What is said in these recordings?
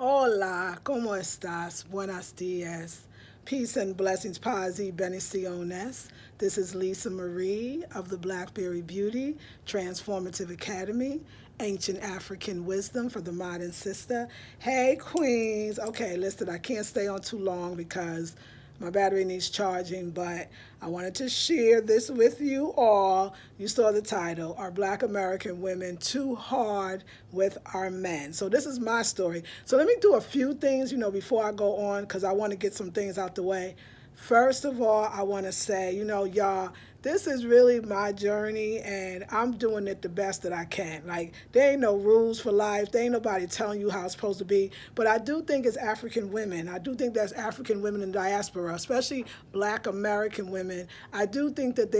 Hola, ¿cómo estás? Buenos dias. Peace and blessings, paz y bendiciones. This is Lisa Marie of the Blackberry Beauty Transformative Academy, Ancient African Wisdom for the Modern Sister. Hey, Queens. Okay, listen, I can't stay on too long because my battery needs charging, but I wanted to share this with you all. You saw the title, Are Black American Women Too Hard with Our Men? So this is my story. So let me do a few things, before I go on, because I want to get some things out the way. First of all, I want to say, y'all, this is really my journey, and I'm doing it the best that I can. Like, there ain't no rules for life. There ain't nobody telling you how it's supposed to be. But I do think it's African women. I do think there's African women in diaspora, especially Black American women. I do think that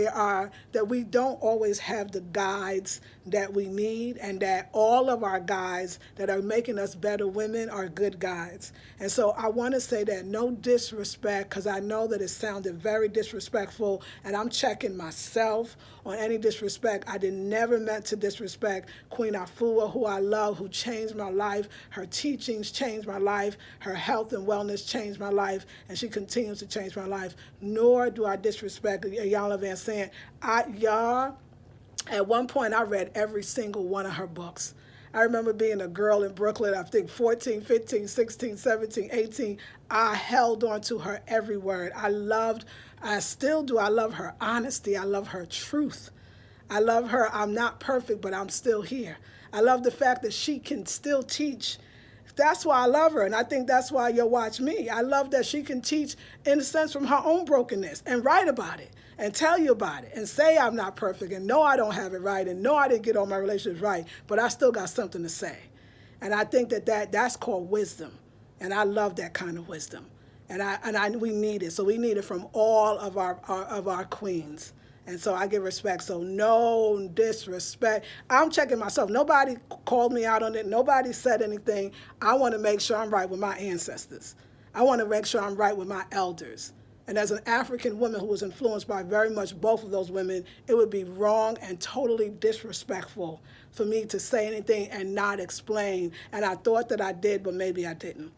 that we don't always have the guides that we need, and that all of our guides that are making us better women are good guides. And so I want to say that no disrespect, because I know that it sounded very disrespectful, and I'm checking myself on any disrespect. I did never meant to disrespect Queen Afua, who I love, who changed my life. Her teachings changed my life. Her health and wellness changed my life, and she continues to change my life. Nor do I disrespect Iyanla Vanzant. Y'all, at one point, I read every single one of her books. I remember being a girl in Brooklyn, I think 14, 15, 16, 17, 18. I held on to her every word. I still do. I love her honesty. I love her truth. I love her. I'm not perfect, but I'm still here. I love the fact that she can still teach. That's why I love her, and I think that's why you'll watch me. I love that she can teach, in a sense, from her own brokenness and write about it and tell you about it and say I'm not perfect and no, I don't have it right and no, I didn't get all my relationships right, but I still got something to say. And I think that's called wisdom, and I love that kind of wisdom, and we need it. So we need it from all of our queens. And so I give respect. So no disrespect. I'm checking myself. Nobody called me out on it. Nobody said anything. I want to make sure I'm right with my ancestors. I want to make sure I'm right with my elders. And as an African woman who was influenced by very much both of those women, it would be wrong and totally disrespectful for me to say anything and not explain. And I thought that I did, but maybe I didn't.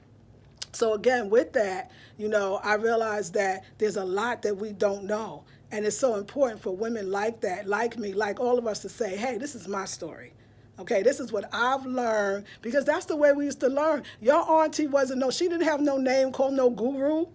So again, with that, I realized that there's a lot that we don't know. And it's so important for women like that, like me, like all of us, to say, hey, this is my story. Okay, this is what I've learned, because that's the way we used to learn. Your auntie she didn't have no name called no guru.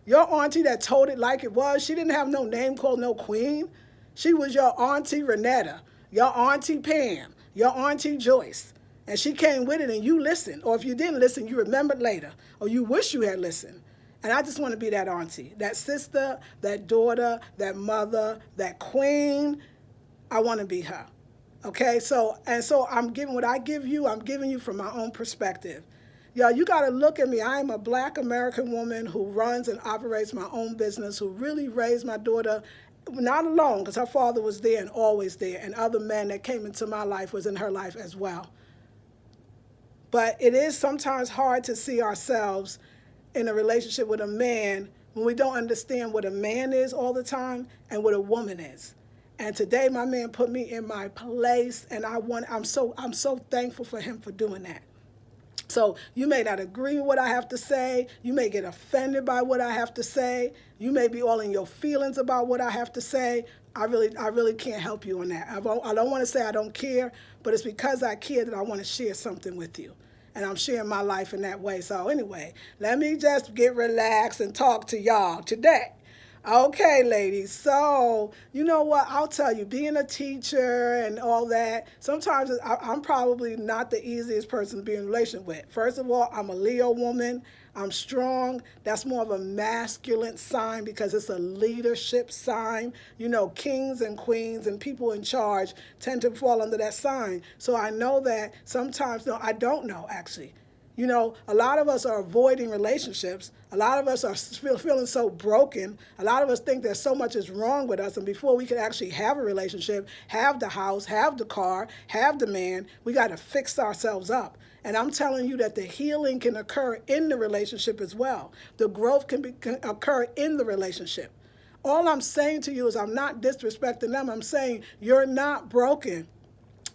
Your auntie that told it like it was, she didn't have no name called no queen. She was your auntie Renetta, your auntie Pam, your auntie Joyce. And she came with it, and you listened. Or if you didn't listen, you remembered later. Or you wish you had listened. And I just want to be that auntie, that sister, that daughter, that mother, that queen. I want to be her. Okay? So I'm giving what I give you, I'm giving you from my own perspective. Y'all, you got to look at me. I am a Black American woman who runs and operates my own business, who really raised my daughter, not alone, because her father was there and always there, and other men that came into my life was in her life as well. But it is sometimes hard to see ourselves in a relationship with a man when we don't understand what a man is all the time and what a woman is. And today my man put me in my place, and I'm so thankful for him for doing that. So you may not agree with what I have to say. You may get offended by what I have to say. You may be all in your feelings about what I have to say. I really can't help you on that. I don't want to say I don't care, but it's because I care that I want to share something with you. And I'm sharing my life in that way. So anyway, let me just get relaxed and talk to y'all today. Okay, ladies. So, you know what? I'll tell you, being a teacher and all that, sometimes I'm probably not the easiest person to be in a relationship with. First of all, I'm a Leo woman. I'm strong. That's more of a masculine sign because it's a leadership sign. Kings and queens and people in charge tend to fall under that sign. So I know that sometimes, no, I don't know actually. A lot of us are avoiding relationships. A lot of us are feeling so broken. A lot of us think that so much is wrong with us. And before we can actually have a relationship, have the house, have the car, have the man, we got to fix ourselves up. And I'm telling you that the healing can occur in the relationship as well. The growth can occur in the relationship. All I'm saying to you is I'm not disrespecting them. I'm saying you're not broken.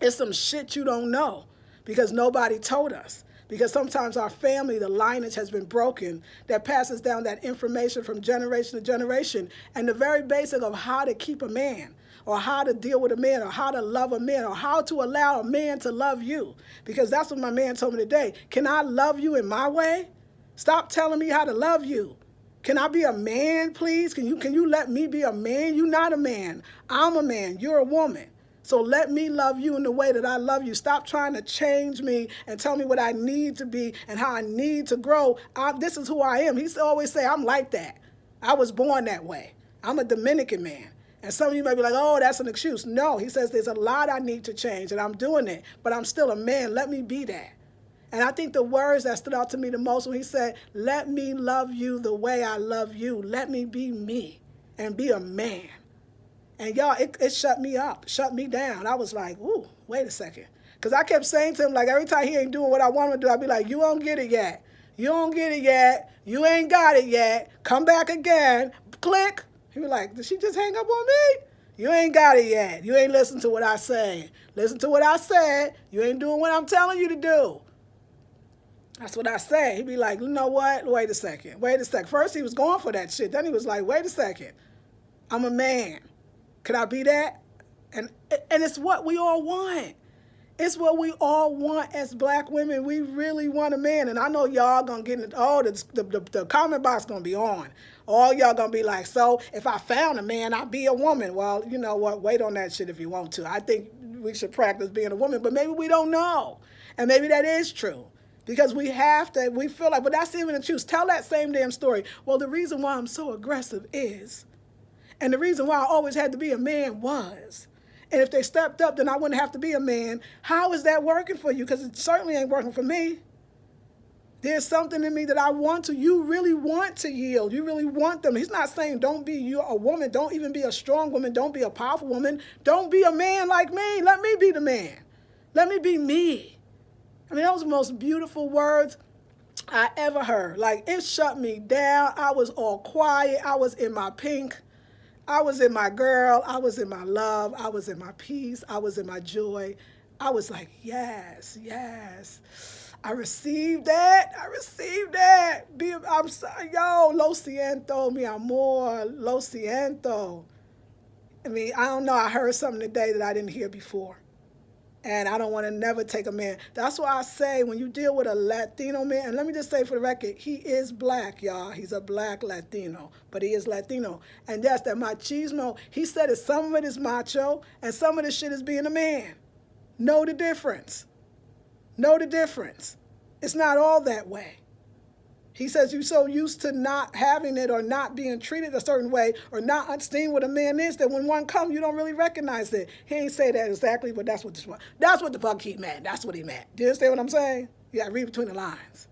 It's some shit you don't know because nobody told us. Because sometimes our family, the lineage has been broken that passes down that information from generation to generation. And the very basic of how to keep a man, or how to deal with a man, or how to love a man, or how to allow a man to love you. Because that's what my man told me today. Can I love you in my way? Stop telling me how to love you. Can I be a man, please? Can you let me be a man? You're not a man. I'm a man. You're a woman. So let me love you in the way that I love you. Stop trying to change me and tell me what I need to be and how I need to grow. This is who I am. He used to always say, I'm like that. I was born that way. I'm a Dominican man. And some of you might be like, oh, that's an excuse. No, he says there's a lot I need to change, and I'm doing it. But I'm still a man. Let me be that. And I think the words that stood out to me the most when he said, let me love you the way I love you. Let me be me and be a man. And y'all, it shut me up, shut me down. I was like, ooh, wait a second. Because I kept saying to him, like, every time he ain't doing what I want him to do, I'd be like, you don't get it yet. You don't get it yet. You ain't got it yet. Come back again. Click. He was like, did she just hang up on me? You ain't got it yet. You ain't listened to what I say. Listen to what I said. You ain't doing what I'm telling you to do. That's what I say. He'd be like, you know what? Wait a second. Wait a second. First, he was going for that shit. Then he was like, wait a second. I'm a man. Could I be that? And it's what we all want. It's what we all want as black women. We really want a man. And I know y'all going to get in, the comment box going to be on. All y'all going to be like, so if I found a man, I'd be a woman. Well, you know what? Wait on that shit if you want to. I think we should practice being a woman, but maybe we don't know. And maybe that is true. Because we feel like, but that's even the truth. Tell that same damn story. Well, the reason why I'm so aggressive is, and the reason why I always had to be a man was, and if they stepped up, then I wouldn't have to be a man. How is that working for you? Because it certainly ain't working for me. There's something in me that I want to. You really want to yield. You really want them. He's not saying don't be you a woman. Don't even be a strong woman. Don't be a powerful woman. Don't be a man like me. Let me be the man. Let me be me. I mean, those are the most beautiful words I ever heard. Like, it shut me down. I was all quiet. I was in my pink. I was in my girl. I was in my love. I was in my peace. I was in my joy. I was like, yes, yes. I received that. I received that. I'm sorry, yo, lo siento, mi amor, lo siento. I mean, I don't know. I heard something today that I didn't hear before. And I don't want to never take a man. That's why I say when you deal with a Latino man, and let me just say for the record, he is black, y'all. He's a black Latino, but he is Latino. And that's that machismo. He said that some of it is macho and some of the shit is being a man. Know the difference. Know the difference. It's not all that way. He says you're so used to not having it or not being treated a certain way or not understanding what a man is that when one comes, you don't really recognize it. He ain't say that exactly, but that's what the fuck he meant. That's what he meant. Do you understand what I'm saying? Yeah, read between the lines.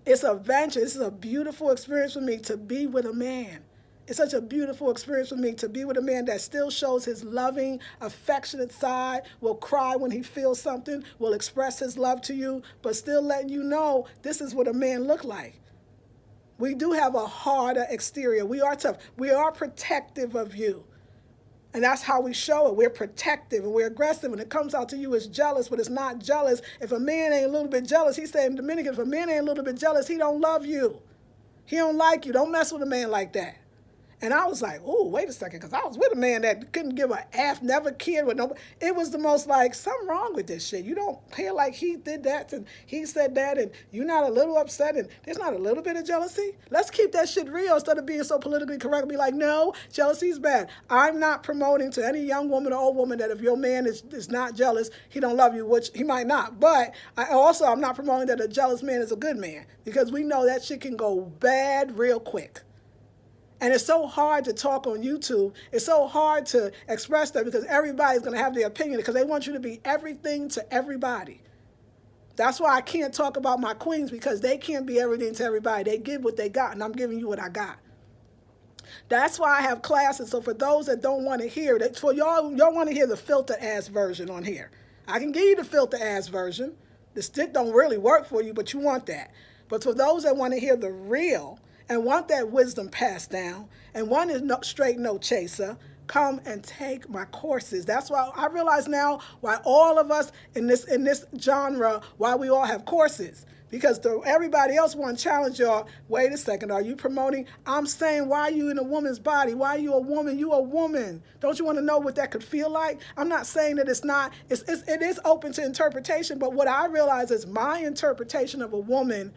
It's a venture. This is a beautiful experience for me to be with a man. It's such a beautiful experience for me to be with a man that still shows his loving, affectionate side, will cry when he feels something, will express his love to you, but still letting you know this is what a man look like. We do have a harder exterior. We are tough. We are protective of you. And that's how we show it. We're protective and we're aggressive. And it comes out to you as jealous, but it's not jealous. If a man ain't a little bit jealous, he said in Dominican, if a man ain't a little bit jealous, he don't love you. He don't like you. Don't mess with a man like that. And I was like, oh, wait a second, because I was with a man that couldn't give a F, never cared with nobody. It was the most like, something wrong with this shit. You don't feel like he did that and he said that and you're not a little upset and there's not a little bit of jealousy. Let's keep that shit real instead of being so politically correct and be like, no, jealousy is bad. I'm not promoting to any young woman or old woman that if your man is not jealous, he don't love you, which he might not. But I'm not promoting that a jealous man is a good man because we know that shit can go bad real quick. And it's so hard to talk on YouTube. It's so hard to express that because everybody's going to have their opinion because they want you to be everything to everybody. That's why I can't talk about my queens because they can't be everything to everybody. They give what they got, and I'm giving you what I got. That's why I have classes. So for those that don't want to hear it, for y'all want to hear the filter-ass version on here. I can give you the filter-ass version. The stick don't really work for you, but you want that. But for those that want to hear the real and want that wisdom passed down, and one is no, straight no chaser, come and take my courses. That's why I realize now why all of us in this genre, why we all have courses. Because everybody else want to challenge y'all. Wait a second, are you promoting? I'm saying, why are you in a woman's body? Why are you a woman? You a woman. Don't you want to know what that could feel like? I'm not saying that it's not. It is open to interpretation, but what I realize is my interpretation of a woman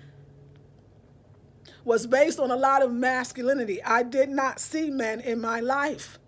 was based on a lot of masculinity. I did not see men in my life.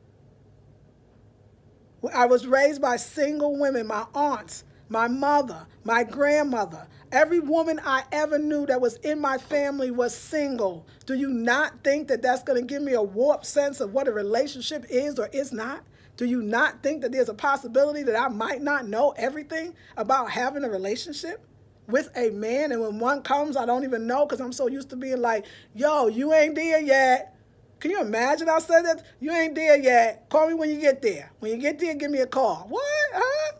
I was raised by single women, my aunts, my mother, my grandmother. Every woman I ever knew that was in my family was single. Do you not think that that's going to give me a warped sense of what a relationship is or is not? Do you not think that there's a possibility that I might not know everything about having a relationship with a man, and when one comes, I don't even know because I'm so used to being like, yo, you ain't there yet. Can you imagine I said that? You ain't there yet. Call me when you get there. When you get there, give me a call. What? Huh?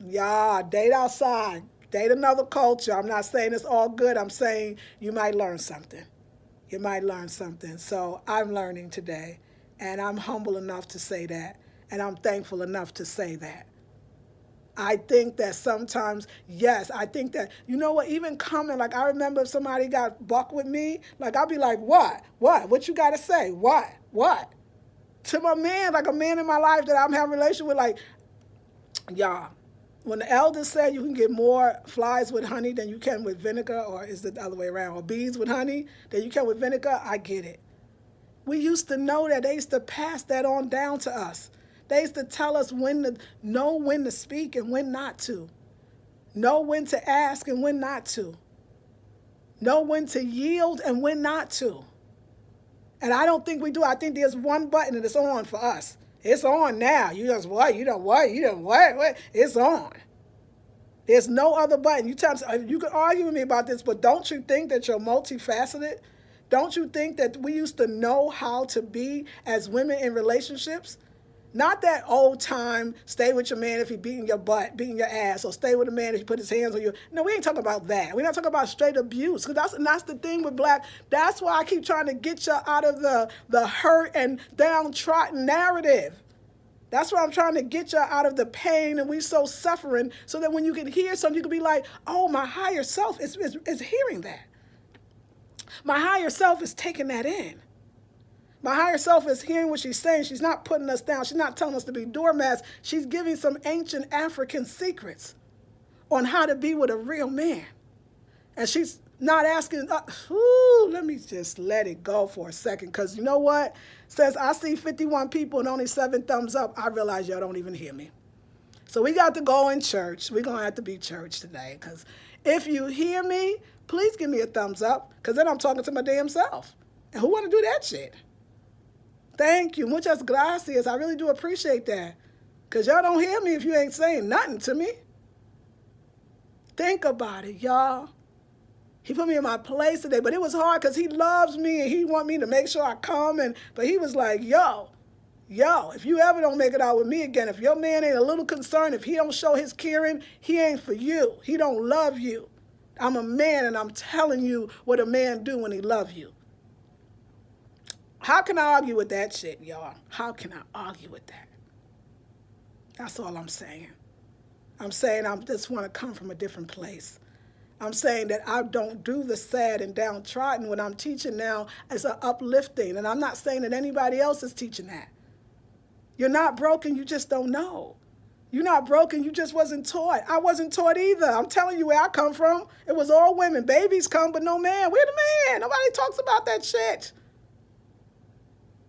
Yeah, date outside. Date another culture. I'm not saying it's all good. I'm saying you might learn something. You might learn something. So I'm learning today, and I'm humble enough to say that, and I'm thankful enough to say that. I think that sometimes, yes, I think that, you know what, even coming, like I remember if somebody got buck with me, like I'll be like, what? What you got to say? What? To my man, like a man in my life that I'm having a relationship with, like, y'all, when the elders said you can get more flies with honey than you can with vinegar, or is it the other way around, or bees with honey than you can with vinegar, I get it. We used to know that. They used to pass that on down to us. They used to tell us know when to speak and when not to. Know when to ask and when not to. Know when to yield and when not to. And I don't think we do. I think there's one button and it's on for us. It's on now. You just what? You don't what? You don't what? It's on. There's no other button. You can argue with me about this, but don't you think that you're multifaceted? Don't you think that we used to know how to be as women in relationships? Not that old time, stay with your man if he beating your butt, beating your ass, or stay with a man if he put his hands on you. No, we ain't talking about that. We're not talking about straight abuse. Because that's the thing with black. That's why I keep trying to get you out of the hurt and downtrodden narrative. That's why I'm trying to get you out of the pain and we so suffering, so that when you can hear something, you can be like, oh, my higher self is hearing that. My higher self is taking that in. My higher self is hearing what she's saying. She's not putting us down. She's not telling us to be doormats. She's giving some ancient African secrets on how to be with a real man. And she's not asking, let me just let it go for a second. Because you know what? Since I see 51 people and only 7 thumbs up, I realize y'all don't even hear me. So we got to go in church. We're going to have to be church today. Because if you hear me, please give me a thumbs up. Because then I'm talking to my damn self. And who want to do that shit? Thank you. Muchas gracias. I really do appreciate that. Because y'all don't hear me if you ain't saying nothing to me. Think about it, y'all. He put me in my place today, but it was hard because he loves me and he want me to make sure I come. But he was like, yo, if you ever don't make it out with me again, if your man ain't a little concerned, if he don't show his caring, he ain't for you. He don't love you. I'm a man and I'm telling you what a man do when he love you. How can I argue with that shit, y'all? How can I argue with that? That's all I'm saying. I'm saying I just want to come from a different place. I'm saying that I don't do the sad and downtrodden. What I'm teaching now is an uplifting. And I'm not saying that anybody else is teaching that. You're not broken, you just don't know. You're not broken, you just wasn't taught. I wasn't taught either. I'm telling you where I come from. It was all women. Babies come, but no man. Where the man? Nobody talks about that shit.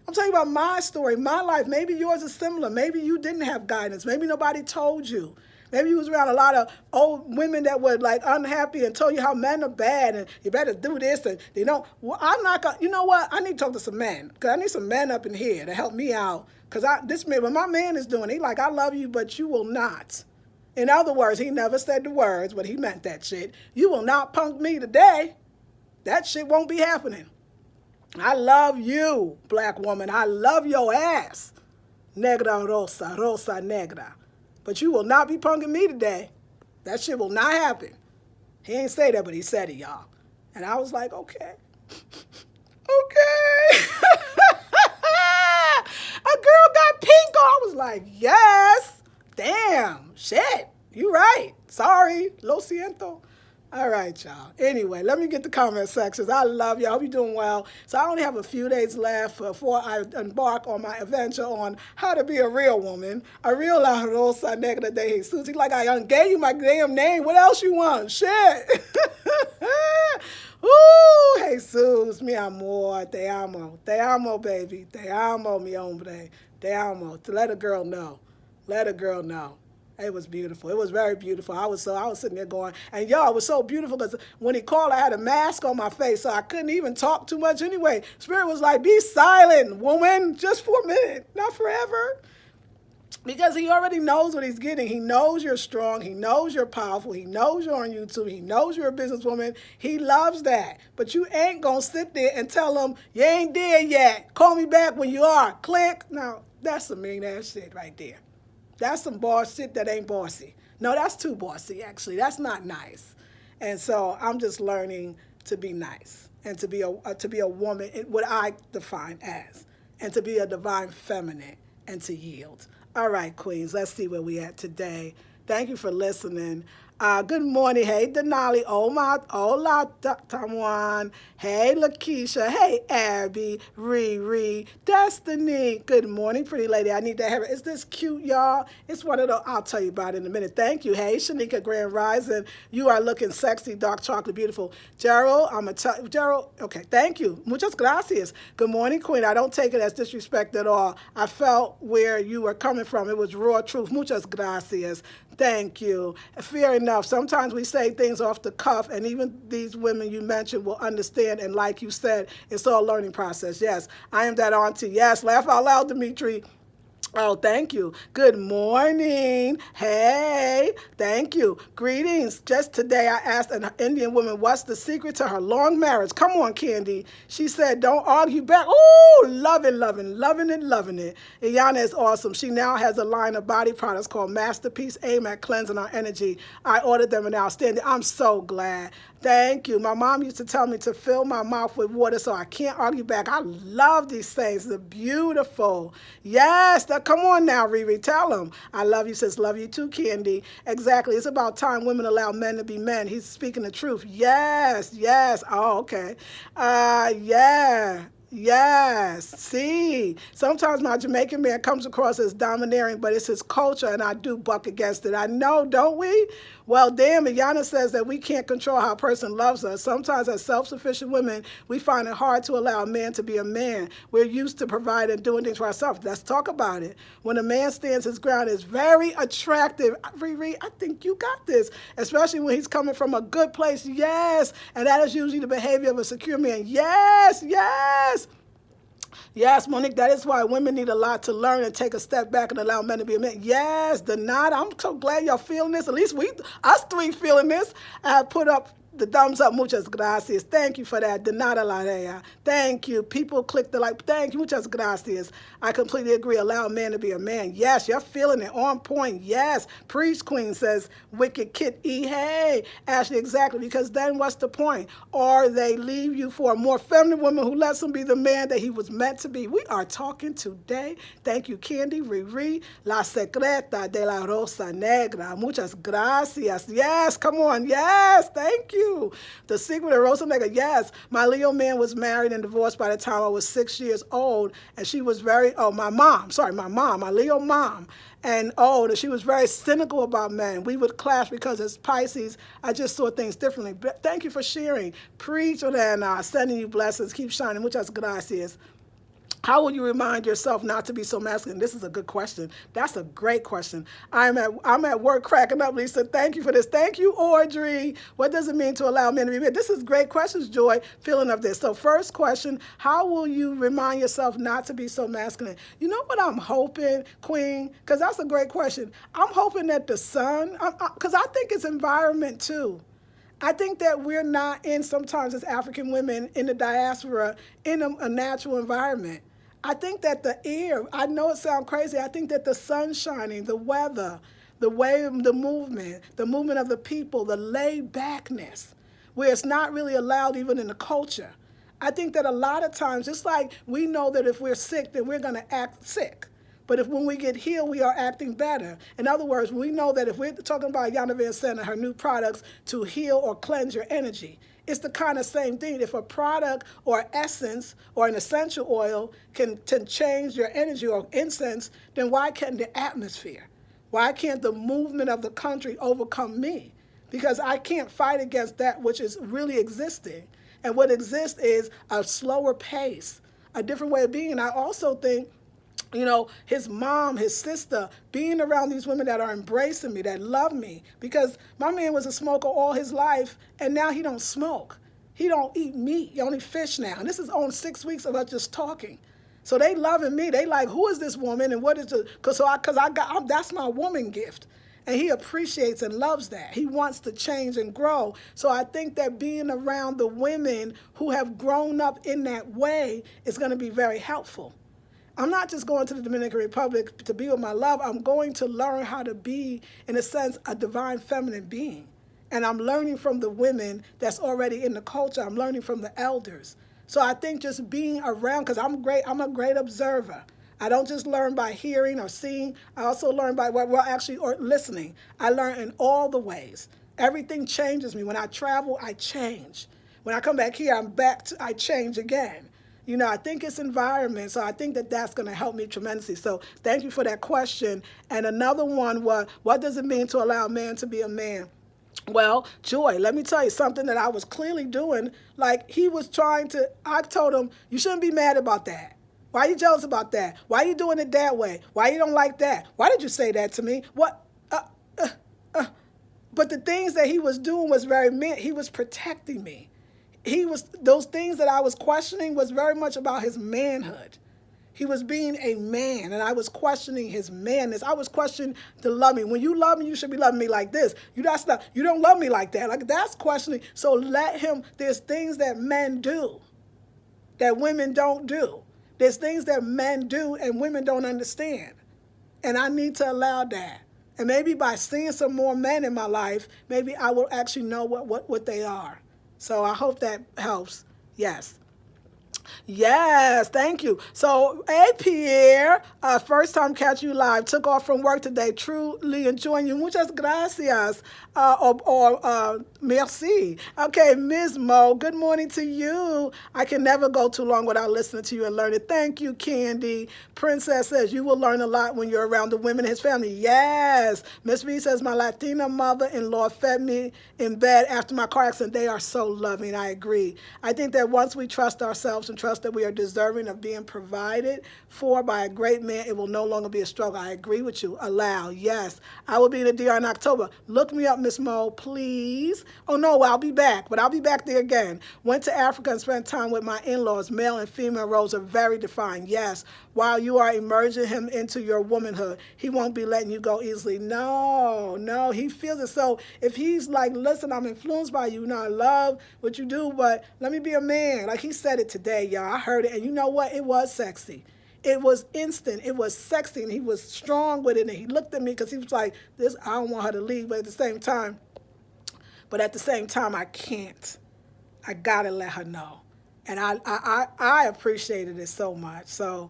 I'm telling you about my story, my life. Maybe yours is similar. Maybe you didn't have guidance. Maybe nobody told you. Maybe you was around a lot of old women that were like unhappy and told you how men are bad and you better do this and they don't. Well, I'm not gonna. You know what? I need to talk to some men because I need some men up in here to help me out. Because this man, what my man is doing, he like, I love you, but you will not. In other words, he never said the words, but he meant that shit. You will not punk me today. That shit won't be happening. I love you, black woman. I love your ass. Negra rosa, rosa negra. But you will not be punking me today. That shit will not happen. He ain't say that, but he said it, y'all. And I was like, okay. Okay. pinko. I was like, yes. Damn. Shit. You right. Sorry. Lo siento. All right, y'all. Anyway, let me get the comment sections. I love y'all. Hope you're doing well. So I only have a few days left before I embark on my adventure on how to be a real woman. A real La Rosa Negra de Jesus. Like, I gave you my damn name. What else you want? Shit. Ooh, Jesus, mi amor, te amo. Te amo, baby. Te amo, mi hombre. Te amo. To let a girl know. Let a girl know. It was beautiful. It was very beautiful. I was sitting there going, and y'all, it was so beautiful because when he called, I had a mask on my face, so I couldn't even talk too much anyway. Spirit was like, be silent, woman, just for a minute, not forever. Because he already knows what he's getting. He knows you're strong. He knows you're powerful. He knows you're on YouTube. He knows you're a businesswoman. He loves that. But you ain't going to sit there and tell him, you ain't there yet. Call me back when you are. Click. Now, that's some mean-ass shit right there. That's some boss shit that ain't bossy. No, that's too bossy, actually. That's not nice. And so I'm just learning to be nice and to be a woman, what I define as, and to be a divine feminine and to yield. All right, queens, let's see where we at today. Thank you for listening. Good morning. Hey, Denali. Hola, Tamwan. Hey, Lakeisha. Hey, Abby. Riri. Destiny. Good morning, pretty lady. I need to have it. Is this cute, y'all? It's one of the, I'll tell you about it in a minute. Thank you. Hey, Shanika Grand Rising. You are looking sexy, dark chocolate, beautiful. Gerald, Gerald, okay, thank you. Muchas gracias. Good morning, queen. I don't take it as disrespect at all. I felt where you were coming from. It was raw truth. Muchas gracias. Thank you. Fair enough. Sometimes we say things off the cuff, and even these women you mentioned will understand. And like you said, it's all a learning process. Yes, I am that auntie. Yes, laugh out loud, Dimitri. Oh, thank you. Good morning. Hey, thank you. Greetings. Just today I asked an Indian woman what's the secret to her long marriage. Come on, Candy. She said, don't argue back. Ooh, loving it. Iyanna is awesome. She now has a line of body products called Masterpiece, aim at cleansing our energy. I ordered them and they're outstanding. I'm so glad. Thank you. My mom used to tell me to fill my mouth with water so I can't argue back. I love these things. They're beautiful. Yes. Come on now, Riri. Tell them. I love you, sis. Love you too, Candy. Exactly. It's about time women allow men to be men. He's speaking the truth. Yes. Oh, okay. Yeah. Yes. See, sometimes my Jamaican man comes across as domineering, but it's his culture, and I do buck against it. I know, don't we? Well, damn, Iyanna says that we can't control how a person loves us. Sometimes as self-sufficient women, we find it hard to allow a man to be a man. We're used to providing and doing things for ourselves. Let's talk about it. When a man stands his ground, it's very attractive. Riri, I think you got this, especially when he's coming from a good place. Yes, and that is usually the behavior of a secure man. Yes. Yes, Monique, that is why women need a lot to learn and take a step back and allow men to be a man. Yes, I'm so glad y'all feeling this. At least us three feeling this. I have put up the thumbs up. Muchas gracias. Thank you for that. De nada la rea. Thank you. People click the like. Thank you. Muchas gracias. I completely agree. Allow a man to be a man. Yes, you're feeling it. On point. Yes. Priest Queen says, Wicked Kit E. Hey, Ashley, exactly. Because then what's the point? Or they leave you for a more feminine woman who lets him be the man that he was meant to be. We are talking today. Thank you, Candy, Riri, La Secreta de la Rosa Negra. Muchas gracias. Yes, come on. Yes, thank you. The secret of Rosa Negra. Yes, my Leo man was married and divorced by the time I was 6 years old, and she was my Leo mom, and old, and she was very cynical about men. We would clash because as Pisces, I just saw things differently. But thank you for sharing. Preach, and sending you blessings. Keep shining. Muchas gracias. How will you remind yourself not to be so masculine? This is a good question. That's a great question. I'm at work cracking up, Lisa. Thank you for this. Thank you, Audrey. What does it mean to allow men to be men? This is great questions, Joy, feeling of this. So first question, how will you remind yourself not to be so masculine? You know what I'm hoping, Queen? Because that's a great question. I'm hoping that the sun, because I think it's environment too. I think that we're not sometimes as African women in the diaspora, in a natural environment. I think that the air, I know it sounds crazy, I think that the sun shining, the weather, the way, the movement of the people, the laid backness, where it's not really allowed even in the culture. I think that a lot of times, just like we know that if we're sick, then we're going to act sick. But if when we get healed, we are acting better. In other words, we know that if we're talking about Yana Van Sant and her new products to heal or cleanse your energy, it's the kind of same thing. If a product or essence or an essential oil can change your energy or incense, then why can't the atmosphere? Why can't the movement of the country overcome me? Because I can't fight against that which is really existing. And what exists is a slower pace, a different way of being. And I also think, his mom, his sister, being around these women that are embracing me, that love me. Because my man was a smoker all his life, and now he don't smoke. He don't eat meat. He only fish now. And this is on 6 weeks of us just talking. So they loving me. They like, who is this woman and what is the? Because that's my woman gift. And he appreciates and loves that. He wants to change and grow. So I think that being around the women who have grown up in that way is going to be very helpful. I'm not just going to the Dominican Republic to be with my love. I'm going to learn how to be, in a sense, a divine feminine being. And I'm learning from the women that's already in the culture. I'm learning from the elders. So I think just being around, because I'm a great observer. I don't just learn by hearing or seeing. I also learn by, or listening. I learn in all the ways. Everything changes me. When I travel, I change. When I come back here, I change again. I think it's environment, so I think that that's going to help me tremendously. So thank you for that question. And another one was, what does it mean to allow a man to be a man? Well, Joy, let me tell you something that I was clearly doing. Like, I told him, you shouldn't be mad about that. Why are you jealous about that? Why are you doing it that way? Why you don't like that? Why did you say that to me? What? But the things that he was doing was very mean. He was protecting me. Those things that I was questioning was very much about his manhood. He was being a man, and I was questioning his manness. I was questioning to love me. When you love me, you should be loving me like this. You don't love me like that. Like, that's questioning. So there's things that men do that women don't do. There's things that men do and women don't understand. And I need to allow that. And maybe by seeing some more men in my life, maybe I will actually know what they are. So I hope that helps. Yes. Yes, thank you. So, hey, Pierre, first time catch you live. Took off from work today. Truly enjoying you. Muchas gracias. Merci. Okay, Ms. Mo, good morning to you. I can never go too long without listening to you and learning. Thank you, Candy. Princess says you will learn a lot when you're around the women in his family. Yes. Miss B says my Latina mother-in-law fed me in bed after my car accident. They are so loving. I agree. I think that once we trust ourselves and trust that we are deserving of being provided for by a great man, it will no longer be a struggle. I agree with you. Allow. Yes. I will be in the DR in October. Look me up, Miss Mo, please. Oh, no, I'll be back, but I'll be back there again. Went to Africa and spent time with my in-laws. Male and female roles are very defined. Yes. While you are emerging him into your womanhood, he won't be letting you go easily. No, he feels it. So if he's like, listen, I'm influenced by you. I love what you do, but let me be a man. Like he said it today, y'all. I heard it. And you know what? It was sexy. It was instant. It was sexy. And he was strong with it. And he looked at me because he was like, I don't want her to leave. But at the same time, I can't. I got to let her know. And I appreciated it so much. So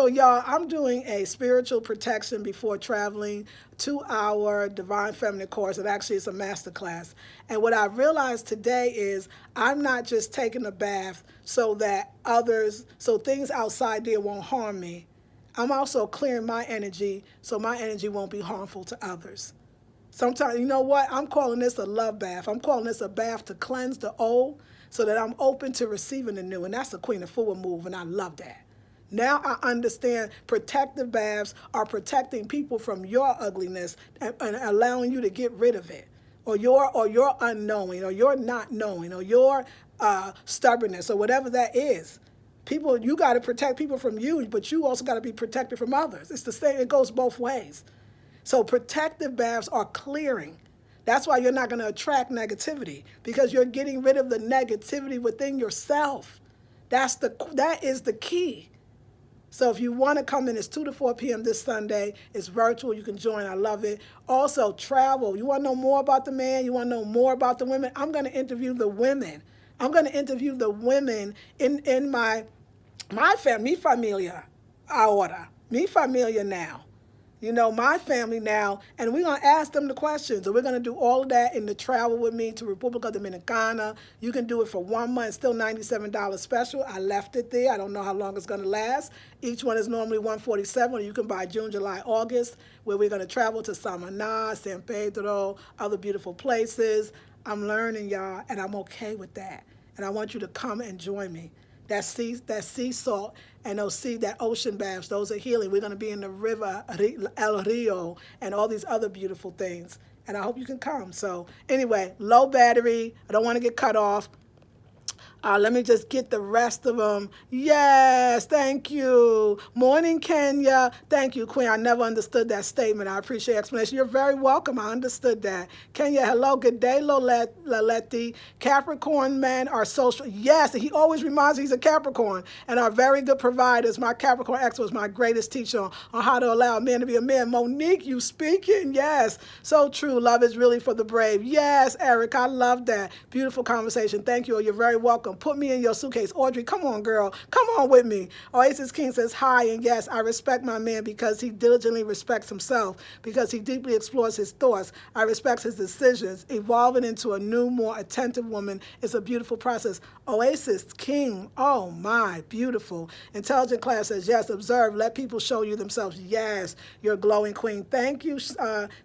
y'all, I'm doing a spiritual protection before traveling 2-hour Divine Feminine course. And actually, it's a masterclass. And what I realized today is I'm not just taking a bath so things outside there won't harm me. I'm also clearing my energy so my energy won't be harmful to others. Sometimes, you know what? I'm calling this a love bath. I'm calling this a bath to cleanse the old so that I'm open to receiving the new. And that's a Queen of Forward move, and I love that. Now I understand protective baths are protecting people from your ugliness and allowing you to get rid of it, or your unknowing, or your not knowing, or your stubbornness, or whatever that is. You got to protect people from you, but you also got to be protected from others. It's the same. It goes both ways. So protective baths are clearing. That's why you're not going to attract negativity, because you're getting rid of the negativity within yourself. That is the key. So if you want to come in, it's 2 to 4 p.m. this Sunday. It's virtual. You can join. I love it. Also, travel. You want to know more about the man? You want to know more about the women? I'm going to interview the women. I'm going to interview the women in my family, mi familia, ahora. Mi familia now. You know, my family now, and we're going to ask them the questions. And we're going to do all of that in the travel with me to República Dominicana. You can do it for 1 month, still $97 special. I left it there. I don't know how long it's going to last. Each one is normally $147, or you can buy June, July, August, where we're going to travel to Samaná, San Pedro, other beautiful places. I'm learning, y'all, and I'm okay with that. And I want you to come and join me. That sea salt and that ocean baths, those are healing. We're going to be in the river, El Rio, and all these other beautiful things. And I hope you can come. So anyway, low battery. I don't want to get cut off. Let me just get the rest of them. Yes, thank you. Morning, Kenya. Thank you, Queen. I never understood that statement. I appreciate the explanation. You're very welcome. I understood that. Kenya, hello. Good day, Laletti. Capricorn men are social. Yes, he always reminds me he's a Capricorn and are very good providers. My Capricorn ex was my greatest teacher on how to allow a man to be a man. Monique, you speaking? Yes, so true. Love is really for the brave. Yes, Eric, I love that. Beautiful conversation. Thank you. You're very welcome. Put me in your suitcase. Audrey, come on, girl. Come on with me. Oasis King says, hi, and yes, I respect my man because he diligently respects himself, because he deeply explores his thoughts. I respect his decisions. Evolving into a new, more attentive woman is a beautiful process. Oasis King, oh my, beautiful. Intelligent Class says, yes, observe, let people show you themselves. Yes, you're a glowing queen. Thank you,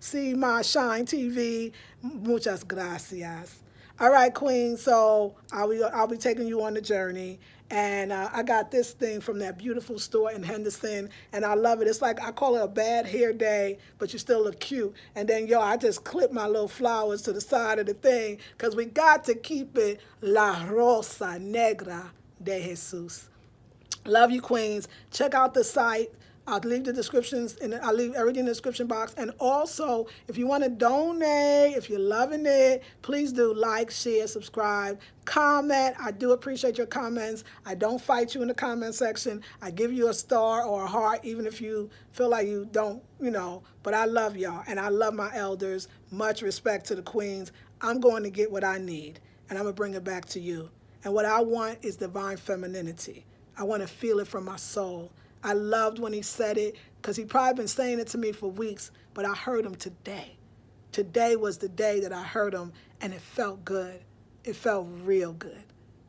See My Shine TV. Muchas gracias. All right, Queen, so I'll be taking you on the journey. And I got this thing from that beautiful store in Henderson, and I love it. It's like, I call it a bad hair day, but you still look cute. And then, I just clip my little flowers to the side of the thing, because we got to keep it La Rosa Negra de Jesus. Love you, Queens. Check out the site. I'll leave the descriptions, and I'll leave everything in the description box. And also, if you want to donate, if you're loving it, please do like, share, subscribe, comment. I do appreciate your comments. I don't fight you in the comment section. I give you a star or a heart, even if you feel like you don't, But I love y'all, and I love my elders. Much respect to the queens. I'm going to get what I need, and I'm going to bring it back to you. And what I want is divine femininity. I want to feel it from my soul. I loved when he said it, because he probably been saying it to me for weeks, but I heard him today. Today was the day that I heard him, and it felt good. It felt real good.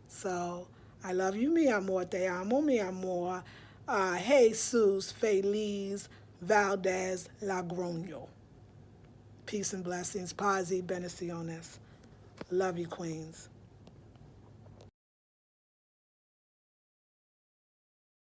So I love you, mi amor, te amo, mi amor. Jesus Feliz Valdez Lagroño. Peace and blessings. Paz y bendiciones. Love you, queens.